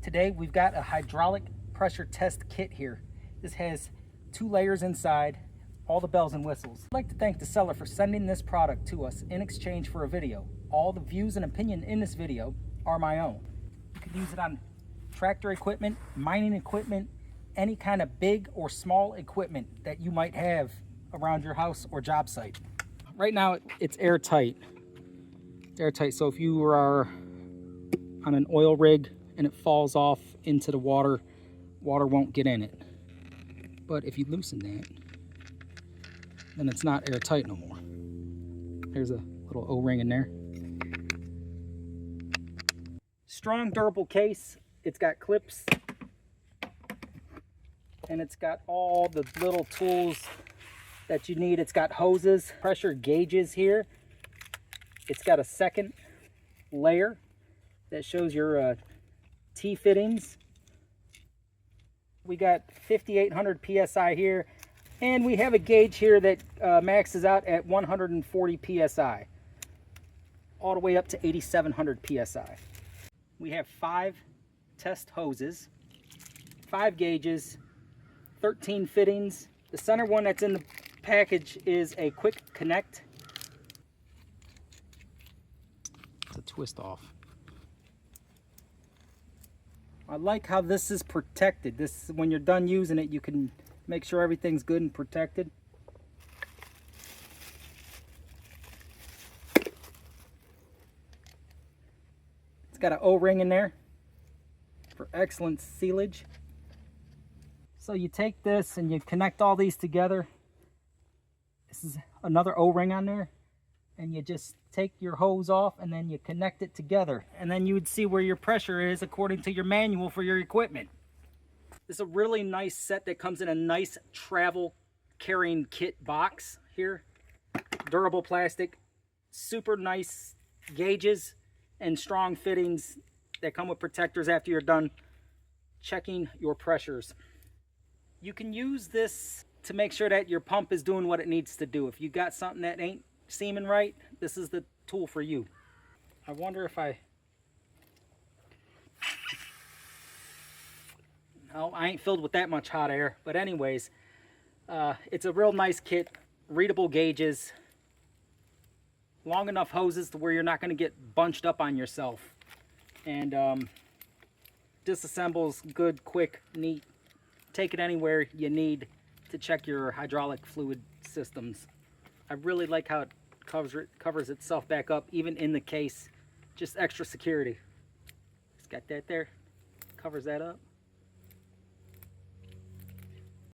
Today we've got a hydraulic pressure test kit here. This has 2 layers inside, all the bells and whistles. I'd like to thank the seller for sending this product to us in exchange for a video. All the views and opinion in this video are my own. You can use it on tractor equipment, mining equipment, any kind of big or small equipment that you might have around your house or job site. Right now it's airtight. So if you are on an oil rig and it falls off into the water, water won't get in it. But if you loosen that, then it's not airtight no more. There's a little O-ring in there. Strong, durable case. It's got clips, and it's got all the little tools that you need. It's got hoses, pressure gauges here. It's got a second layer that shows your T-fittings. We got 5,800 PSI here, and we have a gauge here that maxes out at 140 PSI, all the way up to 8,700 PSI. We have 5 test hoses, 5 gauges, 13 fittings. The center one that's in the package is a quick connect. It's a twist off. I like how this is protected. This, when you're done using it, you can make sure everything's good and protected. It's got an O-ring in there for excellent sealage. So you take this and you connect all these together. This is another O-ring on there, and you just take your hose off and then you connect it together, and then you would see where your pressure is according to your manual for your equipment. This is a really nice set that comes in a nice travel carrying kit box here. Durable plastic, super nice gauges, and strong fittings that come with protectors after you're done checking your pressures. You can use this to make sure that your pump is doing what it needs to do. If you got something that ain't seeming right, this is the tool for you. I wonder if no, I ain't filled with that much hot air, but anyways, it's a real nice kit. Readable gauges, long enough hoses to where you're not going to get bunched up on yourself, and disassembles good, quick, neat. Take it anywhere you need to check your hydraulic fluid systems. I really like how it covers itself back up, even in the case. Just extra security. It's got that there, covers that up.